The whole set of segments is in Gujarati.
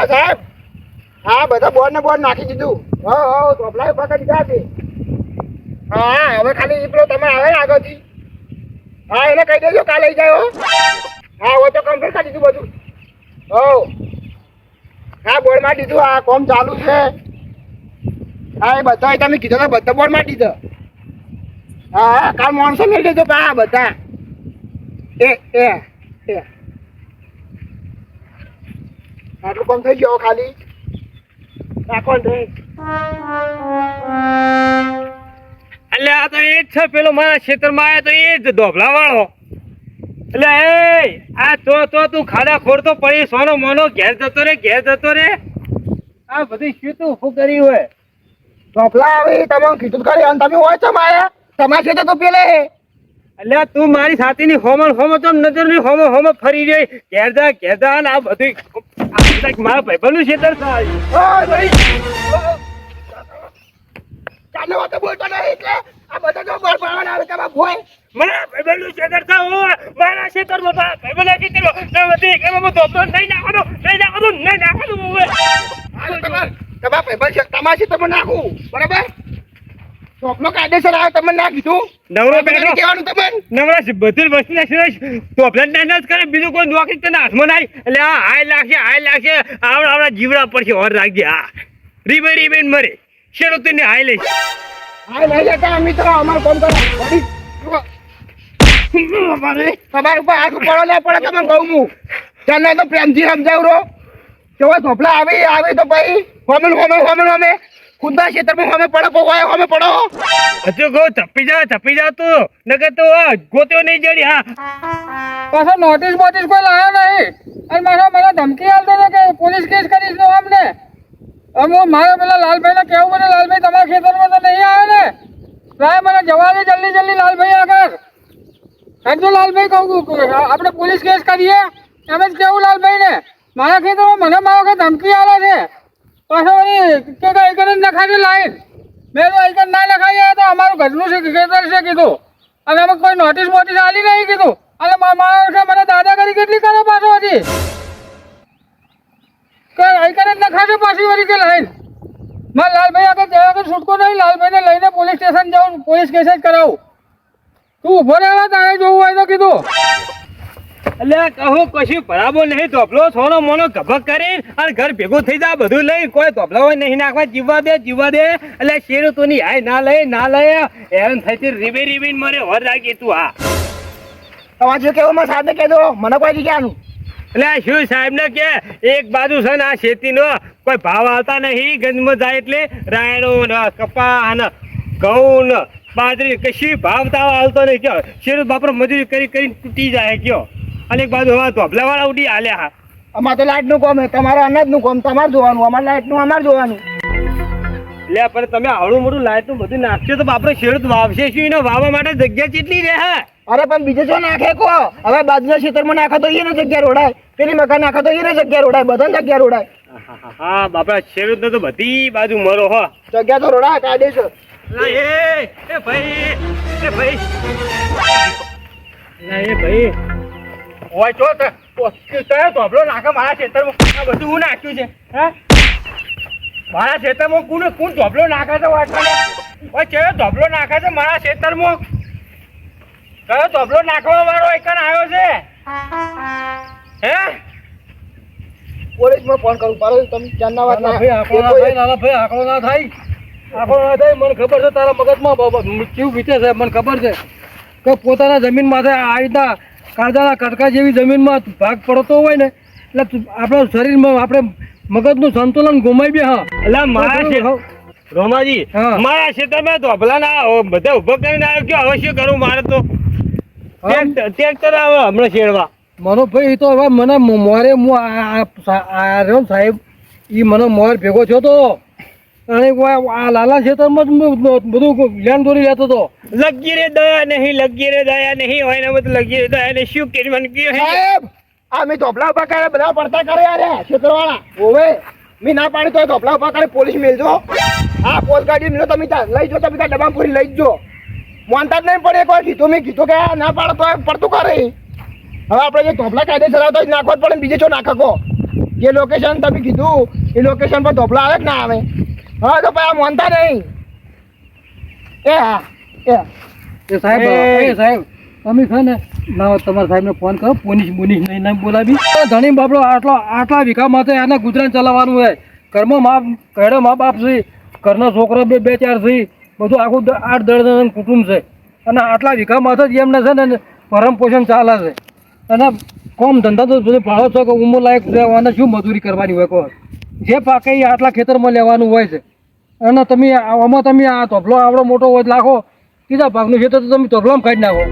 હા સાહેબ, હા બધા બોર્ડ ને બોર્ડ નાખી દીધું. ચોપલા પકડી દીધા છે. હા હવે ખાલી પેલો તમે આવે ને આગળથી, હા એને કહી દેજો કાલે લઈ જાય. હા હવે તો કમ્પ્લીટ કરી દીધું બધું. હા બોર્ડ માં દીધું. આ કોમ ચાલુ છે. હા એ બધા તમે કીધો તો બધા બોર્ડ માં દીધો. હા કાલ માણસો લઈ લેજો પા બધા. આટલું કામ થઈ ગયો ખાલી રાખો ને. એટલે આ તો એ જ છે પેલો મારા ક્ષેત્રમાં આવ્યો તો એ જ ધોબલા વાળો. એટલે એ આ તો તું ખાડા ખોરતો પડી સોનો મોનો ઘેર જતો રે આ બધી શું તું શું કરી હોય ચોપલા આવી તમે કીધું કરી અને તમે હોય છો માયા તમારે છે તો પેલે. એટલે તું મારી સાથેની હોમો તો નજર ની હોમો ફરી રહી ઘેર જા ને આ બધું મારા ભાઈબંધનું ક્ષેત્ર ચાલો વાત બોલતો નહીં એટલે આ બધા જો બોલ પાડવાના આવે કે ભોય મારા ભાઈબંધનું ક્ષેત્ર છે મારા ક્ષેત્રમાં ભાઈબંધના ક્ષેત્રમાં નથી કે હું ધોબલો નહીં નાખવાનું તમારા ભાઈબંધ છે તમારા ક્ષેત્રમાં નાખું બરાબર. ચોપલો કાયદેસર આવે તમને ના કીધું નવરો બેઠો કહેવાનું તમને નવરા બધી વસ્તુ ટોપલા ના જ કરે બીજું કોઈ નોકરી તને હાથમાં નહીં. એટલે આ હાય લાગશે આવડા જીવડા પડશે ઓર રાખજે. હા રીબેન મરે શેરો તને હાય લઈશ. હા લઈ લેતા મિત્રો અમારે કોમ કરો તમારા ઉપર હાથ ઉપાડો ના પડે તમે કહું હું તને તો પ્રેમથી સમજાવું રહો કેવો ચોપલા આવી તો ભાઈ હોમે ખુદના ક્ષેત્રમાં હોમે પડો હોય હોમે પડો. હજુ ગો ચપી જા તું નકર તો ગોત્યો નહીં જડી. હા પાછો નોટિસ કોઈ લાવ્યો નહીં અને મને ધમકી આલતો હતો કે પોલીસ કેસ કરીશ નો અમને. હવે મારે પેલા લાલભાઈને કેવું મને લાલભાઈ તમારા ખેતરમાં તો નહીં આવે ને લાય મને જવા દે જલ્દી લાલભાઈ આગળ. હજુ લાલભાઈ કહું આપણે પોલીસ કેસ કરીએ એમ જ કેવું લાલભાઈને મારા ખેતરમાં મને મારો કે ધમકી આલે છે. પાછો કે આઈકન જ નખાડી લાઈન મેં તો આઈકન ના લખાઈ તો અમારું ઘરનું છે ખેતર છે કીધું અને અમે કોઈ નોટિસ આલી નહીં કીધું. અને મારા મને દાદાગીરી કેટલી કરે પાછો હજી કે આઈકન જ નખાડે પાછી વળી કે લાઈન. મારે લાલભાઈ આગળ છૂટકો નહીં લાલભાઈને લઈને પોલીસ સ્ટેશન જાઉં પોલીસ કેસ જ કરાવું. તું ઉભો રહેવા તારે જોવું હોય તો કીધું. એટલે કહું કશું બરાબર નહીં ધોપલો સોનો મોનો ગભક કરી અને ઘર ભેગું થઈ જાય બધું લઈ કોઈ ધોપલા હોય નહીં નાખવા જીવવા દે એટલે શેરો તું ની હાય ના લે હેરાન થઈ રીબેન મરે વર રાખી તું. હા તમારે જો કેવું સાથે કહી દો મને કોઈ જગ્યાનું. એટલે શું સાહેબ ને કે એક બાજુ છે ને આ ખેતીનો કોઈ ભાવ આવતા નહીં ગંજમાં જાય એટલે રાયણો કપા ને ઘઉં ને બાજરી કશી ભાવ તાવ આવતો નહીં કયો શેરો બાપરો મજૂરી કરી તૂટી જાય કયો. અને એક બાજુ હવે ધોપલા વાળા ઉડી હાલ્યા. હા અમારે તો લાઈટ નું કામ તમારે અનાજ નું કામ તમારે જોવાનું અમારે લાઈટ નું અમારે જોવાનું. એટલે પણ તમે આવડું મોટું લાઈટ નું બધું નાખશો તો બાપરે ખેડૂત વાવશે શું એને વાવવા માટે જગ્યા કેટલી રહે. અરે પણ બીજે જો નાખે કો હવે બાજુના ક્ષેત્રમાં નાખે તો એને જગ્યા રોડાય પેલી મકાન નાખે તો એને જગ્યા રોડાય બધાને જગ્યા રોડાય. હા બાપરા ખેડૂત ને તો બધી બાજુ મરો હો જગ્યા તો રોડાય કાયદેસર. ભાઈ ઓય ચો ધોબલો નાખે મારા ખેતરમાં બધું હું નાખ્યું છે. હે મારા ખેતરમાં કોણ ધોબલો નાખે છે કયો ધોબલો નાખે છે મારા ખેતરમાં કયો ધોબલો નાખવા વાળો એક આવ્યો છે. હે પોલીસમાં ફોન કરું પાડો તમે જાનના વાત ના ભાઈ આંકડો ના થાય મને ખબર છે તારા મગજમાં કેવું વિચાર છે મને ખબર છે કે પોતાના જમીન માથે આ રીતના કાળજાના કટકા જેવી જમીનમાં ભાગ પડતો હોય ને એટલે આપણા શરીરમાં આપણે મગજનું સંતુલન ગુમાવી બે. હા એટલે મારા રોમાજી મારા ક્ષેત્રમાં ધોબલા ના બધા ઉભો કરીને આવ્યો કે હવે શું કરું મારે તો ટ્રેક્ટર આવે હમણાં શેરવા. મનોભાઈ તો હવે મને મોરે હું સાહેબ એ મને મોર ભેગો થયો તો અને આ લાલા ખેતરમાં બધું લેણ દોરી લેતો હતો. લગી રે દયા નહીં હોય ને બધું લગી રે દયા ને શું કરી મને કયો સાહેબ આ મેં ધોપલા ઉભા કરે બધા પડતા કરે યાર ક્ષેત્રવાળા હોવે મેં ના પાડી તો ધોપલા ઉભા કરે પોલીસ મેલજો. હા પોલીસ ગાડી મેલો તમે લઈ જો તમે ડબ્બા પૂરી લઈ જો માનતા જ નહીં પડે એક વાર કીધું મેં કીધું કે ના પાડો તો પડતું કરે. હવે આપણે જે ધોપલા કાયદેસર આવતો નાખવા જ પડે બીજે છો નાખો જે લોકેશન તમે કીધું એ લોકેશન પર ધોપલા આવે કે ના આવે? હા તો ભાઈ આ માનતા નહીં. એ હા એ સાહેબ એ સાહેબ તમે છે ને ના તમારા સાહેબને ફોન કરો પોલીસ બોલીસ નહીં ના બોલાવી ધણી બાપડો આટલા વીઘામાં તો એને ગુજરાન ચલાવવાનું હોય ઘરમાં ઘરે મા બાપ છે ઘરનો છોકરો બે ચાર છે બધું આખું 8-10 જણ કુટુંબ છે અને આટલા વીઘામાં તો જ એમને છે ને ભરણ પોષણ ચાલે છે અને કોમ ધંધા તો બધું ભાડો છો કે ઉંમર લાયક રહેવાના શું મજૂરી કરવાની હોય કહો જે પાકે એ આટલા ખેતરમાં લેવાનું હોય છે અને તમે આમાં તમે આ ધોપલો આવડો મોટો હોય લાખો કીધા ભાગનું ખેતર તો તમે ધોપલામાં કાઢી નાખો.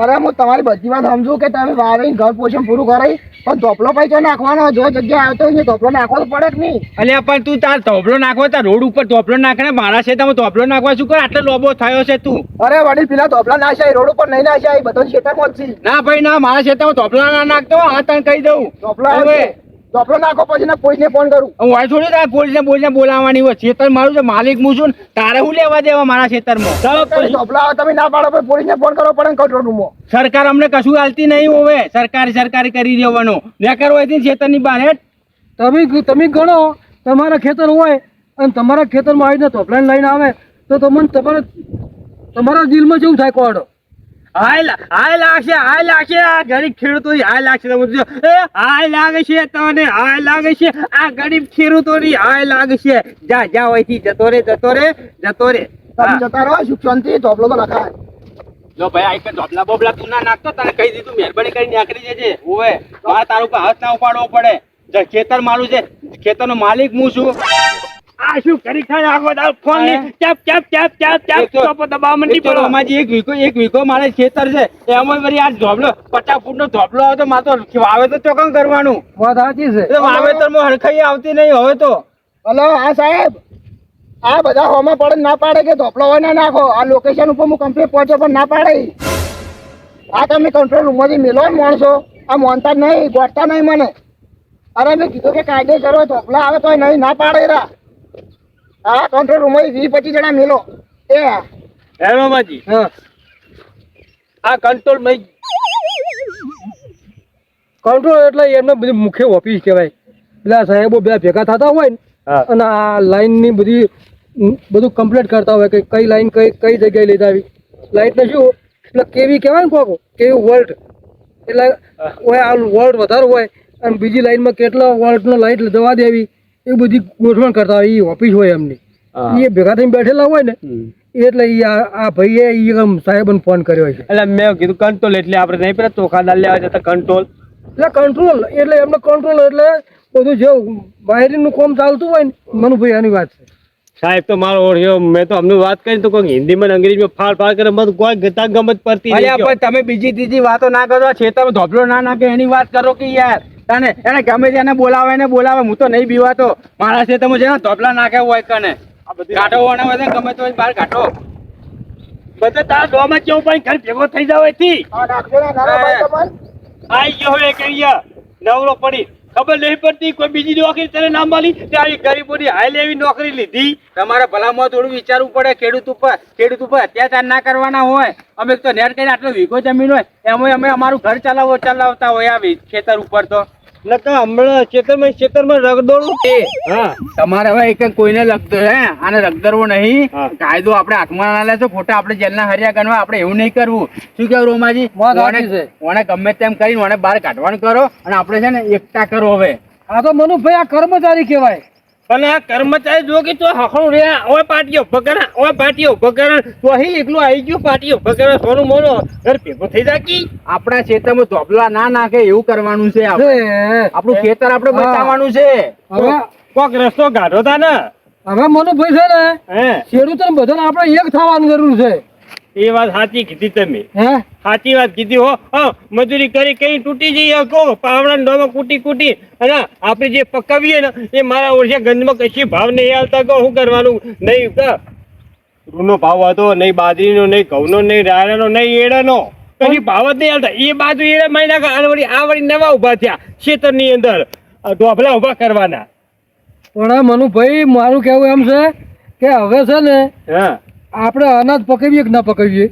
અરે હું તમારી બધી વાત સમજુ કે તમે વાવીને ઘર પોષણ પૂરું કરાવી પણ ધોપલો પૈસો નાખવાનો જો જગ્યા આવતો હોય ધોપલો નાખવો તો પડે કે નહીં? અલ્યા પણ તું તાર ધોપલો નાખવા તાર રોડ ઉપર ધોપલો નાખે ને મારા ખેતરમાં ધોપલો નાખવા શું કર આટલો લોબો થયો છે તું? અરે વડીલ પેલા ધોપલા નાખ્યા રોડ ઉપર નહીં નાખ્યા બધા ખેતરમાં જ છે. ના ભાઈ ના મારા ખેતરમાં ધોપલા ના નાખતો આ તને કહી દઉં. ધોપલા હવે ધોપલો નાખો પછી ને પોલીસને ફોન કરું. હું વાય થોડી તાર પોલીસને બોલાવવાની હોય ખેતર મારું છે માલિક હું છું ને તારે હું લેવા દેવા મારા ખેતરમાં? ચાલો તમે ધોપલા આવે તમે ના પાડો પછી પોલીસને ફોન કરવો પડે ને કંટ્રોલ રૂમમાં. સરકાર અમને કશું હાલતી નહીં હોવે સરકારી કરી દેવાનું નેકર હોય છે ખેતરની બહાર હેઠ. તમે ગણો તમારા ખેતર હોય અને તમારા ખેતરમાં આવીને ધોપલાને લઈને આવે તો તમને તમારા દિલમાં જેવું થાય કોડો હાય લાગશે આ ગરીબ ખેડૂતોની હાય લાગશે તમે જોજો. હાય લાગે છે તને હાય લાગે છે આ ગરીબ ખેડૂતોની હાય લાગે છે. જા અહીંથી જતો રે તમે જતા રહો સુખ શાંતિ ધોપલો તો નખાય. જો ભાઈ આ ધોપલા બોપલા તું ના નાખતો તને કહી દીધું મહેરબાની કરીને નીકળી જજે. ઓવે મારે તારું ઉપર હાથ ના ઉપાડવો પડે. જે ખેતર મારું છે ખેતરનો માલિક હું છું. આ શું કરી ખાય આખો દાવ ફોન ની ચાપ ચોપો દબાવ મંડી પડો. અમાજી એક વીઘો મારે ખેતર છે એમાં વળી આ ધોપલો 50 ફૂટનો ધોપલો આવે તો મારે તો વાવેતર ચોકન કરવાનું. વાત સાચી છે. એટલે વાવેતરમાં હરખાઈ આવતી નહીં હવે તો. હલો હા સાહેબ આ બધા હોમાં પડે ના પાડે કે ધોપલો હોય ના નાખો આ લોકેશન ઉપર હું કમ્પ્લીટ પહોંચો પણ ના પાડે. આ તમે કંટ્રોલ રૂમમાંથી મેલો ને માણસો આ માનતા જ નહીં ગોઠતા નહીં મને. અરે મેં કીધું કે કાયદેસર હોય ધોપલા આવે તો નહીં ના પાડે રા. હા કંટ્રોલ રૂમમાંથી 20-25 જણા મેલો. એ હે મામાજી આ કંટ્રોલ માં કંટ્રોલ એટલે એમને બધી મુખ્ય ઓફિસ કહેવાય. પેલા સાહેબો બધા ભેગા થતા હોય ને અને આ લાઈનની બધું કમ્પ્લીટ કરતા હોય કે કઈ લાઈન કઈ જગ્યાએ લઈ આવી લાઈટને શું એટલે કેવી કહેવાય ને કોકો કેવી વોલ્ટ એટલે હોય આ વોલ્ટ વધારે હોય અને બીજી લાઈનમાં કેટલા વોલ્ટનો લાઈટ દવા દેવી એ બધી ગોઠવણ કરતા હોય એ ઓફિસ હોય એમની. એ ભેગા થઈને બેઠેલા હોય ને એટલે આ ભાઈએ સાહેબને ફોન કર્યો છે. એટલે મેં કીધું કંટ્રોલ એટલે આપણે નહીં પેલા ચોખાદાર લેવા જતા કંટ્રોલ એટલે એમને કંટ્રોલ એટલે બધું જે વાયરિંગનું કામ ચાલતું હોય ને મનુભાઈ આની વાત છે. સાહેબ તો મારો ઓળખ્યો મેં તો અમને વાત કરી તો કોઈ હિન્દીમાં અંગ્રેજીમાં ફાળ કરે મને કોઈ ગતા ગમત પડતી નહીં. તમે બીજી ત્રીજી વાતો ના કરો ખેતરમાં ધોપલો ના નાખે એની વાત કરો કે યાર તને એને ગમે તેને બોલાવે હું તો નહીં બીવાતો. મારા ખેતરમાં છે ને ધોપલા નાખે હોય કને કાઢો વાળા હોય ગમે તો બહાર કાઢો બધા તારા ડોમાં કેવું પણ ઘર ભેગો થઈ જાવ એથી હા નાખજો ને નાના ભાઈ તમારે. આઈ ગયો હવે કહીએ નવરો પડી ખબર નહીં પડતી કોઈ બીજી નોકરી તને ના મળી ત્યાં ગરીબોની હાઈ લેવી નોકરી લીધી. તમારે ભલામાં થોડું વિચારવું પડે ખેડૂત ઉપર અત્યાચાર ના કરવાના હોય. અમે તો નેર કરીને આટલો વીઘો જમીન હોય એમાં અમે અમારું ઘર ચલાવતા હોય આ ખેતર ઉપર તો હમણાં ખેતરમાં રગદોડવું છે. તમારે હવે એક કોઈને લગતો હે આને રગદરવો નહીં. કાયદો આપણે હાથમાં ના લેશો ખોટા આપણે જેલના હરિયા ગણવા આપણે એવું નહીં કરવું. શું કેવું રોમાજી? ઓને ગમે તેમ કરીને ઓને બહાર કાઢવાનું કરો અને આપણે છે ને એકતા કરો. હવે આ તો મનુભાઈ આ કર્મચારી કહેવાય. પણ આ કર્મચારી જો કે તો હખણું રે ઓય પાટીઓ પકડા તો અહીં એકલું આવી ગયું પાટીઓ પકડા સોનું મોનો ઘર ભેગો થઈ જાકી. આપણા ખેતરમાં ધોપલા ના નાખે એવું કરવાનું છે. આપણું ખેતર આપણે બચાવવાનું છે. હવે કોક રસ્તો કાઢો તા ને હવે મનુભાઈ છે ને ખેડૂતો બધાને આપણે એક થવાની જરૂર છે. એ વાત સાચી કીધી તમે. સાચી વાત કીધી હો. મજૂરી કરી કઈ તૂટી જઈએ કહો પાવડા ડોમાં કૂટી અને આપણે જે પકાવીએ ને એ મારા ઓળખ્યા ગંજમાં કશી ભાવ નહીં આવતા કહો શું કરવાનું નહીં. રૂનો ભાવ હતો નહીં, બાજરીનો નહીં, ઘઉંનો નહીં, રાયડાનો નહીં, એડાનો કશી ભાવ જ નહીં આવતા. એ બાજુ એડા મહિના આ વળી નવા ઉભા થયા ખેતરની અંદર ઢોફલા ઉભા કરવાના. પણ મનુભાઈ મારું કેવું એમ છે કે હવે છે ને આપણે અનાજ પકાવીએ કે ના પકાવીએ,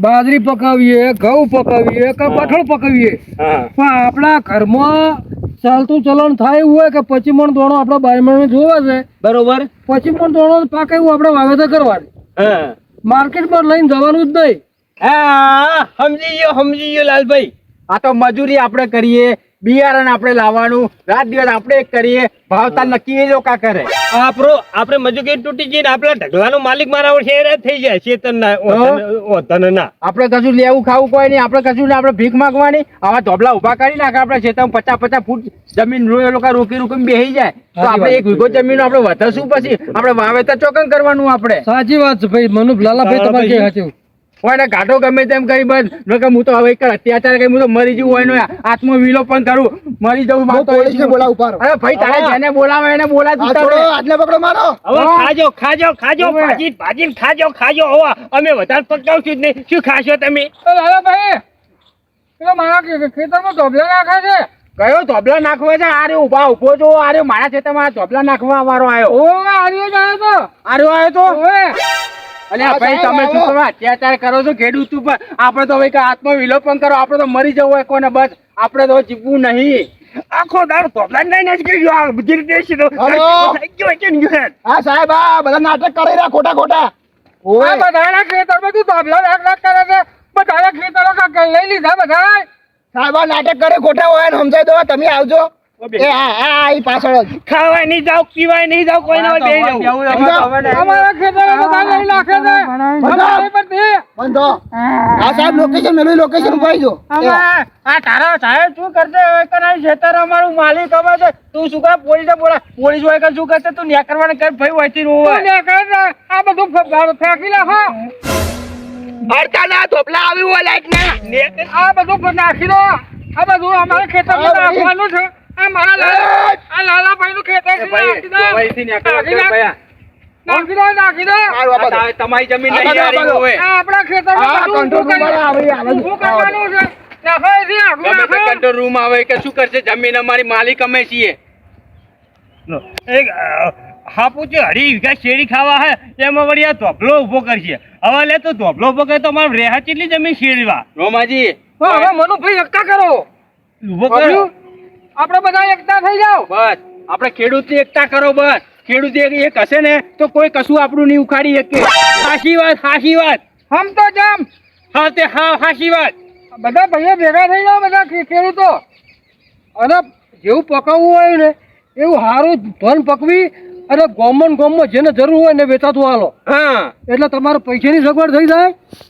બાજરી પકાવીએ, ઘઉં પકાવીએ કે કઠોળ પકાવીએ, પણ આપણા ઘરમાં ચાલતું ચલણ થાય એવું હોય કે 25 મણ દોણો આપણે 12 મણ જોવે છે, બરોબર. 25 મણ દોણો પાકે એવું આપણે વાવેતર કરવાનું, હા માર્કેટમાં લઈને જવાનું જ નહીં. હા, સમજી ગયો લાલભાઈ. આ તો મજૂરી આપણે કરીએ, બિયારણ આપણે લાવવાનું, રાત દિવસ આપણે એક કરીએ, ભાવતા નક્કી એ લોકો કરે. આપણે મજૂરી તૂટી જઈને આપણા ઢગલાનો માલિક મારા શેર થઈ જાય શેતરના ઓતનના. આપણે કશું લેવું ખાવું કોઈ નહીં, આપણે કશું નહીં, આપણે ભીખ માંગવાની. આવા ધોબલા ઉભા કરી નાખે આપણે ખેતરમાં 50 ફૂટ જમીન એ લોકો રોકી બેસી જાય તો આપણે 1 વીઘો જમીન આપણે વધારશું, પછી આપણે વાવેતર ચોકન કરવાનું. આપણે સાચી વાત છે ભાઈ, મનુ લાલાભાઈ તમારે કે સાચું. હોય ઘાટો ગમે તેમ કરી બસ હું તો હવે અત્યાચાર કરી હું તો મરી જવું હોય ને આત્મવિલો પણ કરું, મરી જવું. પોલીસને બોલાવ ઉપાડો. અરે ભાઈ તારે જેને બોલાવે એને બોલા. આ છોડો, આટલે પકડો મારો. હવે ખાજો ભાજી ખાજો. હવે અમે વધારે પકડાવશું જ નહીં. શું ખાશો તમે? લાલાભાઈ પેલો મારા ખેતરમાં ધોબલા નાખે છે. કયો ધોબલા નાખવા છે? આરે ઉભો છો, આરે મારા ખેતરમાં ધોબલા નાખવા વાળો આવ્યો. ઓ આર્યો જ આવ્યો તો. અને ભાઈ તમે શું કરવા અત્યાચાર કરો છો ખેડૂત ઉપર? આપણે તો હવે આત્મવિલોપન કરો, આપણે તો મરી જવું હોય કોને, બસ આપણે તો જીવવું નહીં. આખો દાડો ધોબલા લઈને જ ગયો બધી રીતે. હા સાહેબ, આ બધા નાટક કરી રહ્યા ખોટા. આ બધાના ખેતરમાં તું ધોબલા નાખ કરે છે. બધાના ખેતરો લઈ લીધા બધા. સાહેબ આ નાટક કરે ખોટા હોય ને સમજાય દો. તમે આવજો. એ હા ઈ પાછળ જ. ખાવાય નહીં જાવ, પીવાય નહીં જાવ, કોઈ ના અમારા ખેતરો બધા લઈ નાખે છે. બંધો. આ સાહેબ લોકેશન મેલું, લોકેશન ઉપાઈ જો. આ તારા સાહેબ શું કરશે હવે? કરાય ખેતર અમારું માલિક હવે છે. તું શું કરે? પોલીસે બોલા. પોલીસ હોય કે શું કરશે? તું ન્યા કરવાને કર ભાઈ હોયથી રોવે. આ બધું ફેંકી નાખો. અડતાના ધોપલા આવી હોય લાઈટ ના. આ બધું નાખી દો. આ બધું અમારા ખેતરમાં નાખવાનું છે. આ મારા લાલાભાઈ નું ખેતર છે. નાખી દો. તમારી જમીન લઈ જાય હવે. આ આપણા ખેતરમાં બધું કરવાનું છે. કંટ્રોલ રૂમ આવે કે શું કરશે? જમીન અમારી માલિક અમે છીએ. હાપુ છે 2.5 વીઘા શેરડી ખાવા હે, એમાં વળી આ ધોબલો ઉભો કરશે. હવે લે તો ધોબલો ઉભો કરે તો અમારે રેહા કેટલી જમીન શેરડીવા રોમાજી. હવે મનુભાઈ એકતા કરો. ઉભો કર્યો. આપણે બધા એકતા થઈ જાવ. બસ આપણે ખેડૂતની એકતા કરો. બસ ખેડૂત એક હશે ને તો કોઈ કશું આપણું નહીં ઉખાડી શકે. હાચી વાત. હમ તો જમ. હા તે હા હાચી વાત. બધા ભાઈઓ ભેગા થઈ જાવ, બધા ખેડૂતો. અને જેવું પકવવું હોય ને એવું સારું ધન પકવી અને ગોમમાં જેને જરૂર હોય ને વેચાતું હાલો. હા એટલે તમારે પૈસાની સગવડ થઈ જાય.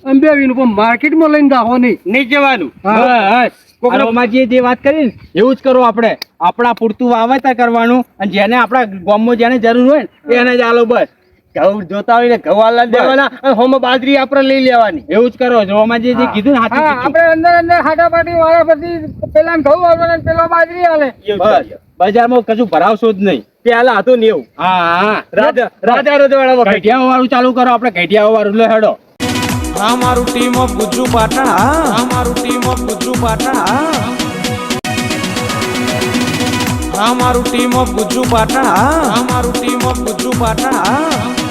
એમ બે પણ માર્કેટમાં લઈને દાખવો નહીં જવાનું. રોમાજીએ જે વાત કરી ને એવું જ કરો. આપણે આપણા પૂરતું વાવેતર કરવાનું અને જેને આપણા ગામમાં જેને જરૂર હોય ને એને જ આલો. બસ ઘઉં જોતા હોય ને ઘઉં આલા દેવાના અને હોમાં બાજરી આપણે લઈ લેવાની. એવું જ કરો. રોમાજીએ જે કીધું ને આપણે અંદર હાટાપાટી વાળા પછી પેલા ઘઉં આવવાના પેલા બાજરી હાલે. બસ બજારમાં કશું ભરાવશો જ નહીં. પેલા હતું ને એવું. હા રાજા રોજવાળા ઘેટિયાઓ વાળું ચાલુ કરો. આપણે ઘેટિયાઓ વાળું લો હેડો. હા મારું ટીમ ઓફ ગુજ્જુ પાટણ. હા મારું ટીમ ઓફ ગુજ્જુ પાટણ. હા મારું ટીમ ઓફ ગુજ્જુ પાટણ. હા મારું ટીમ ઓફ ગુજ્જુ પાટણ.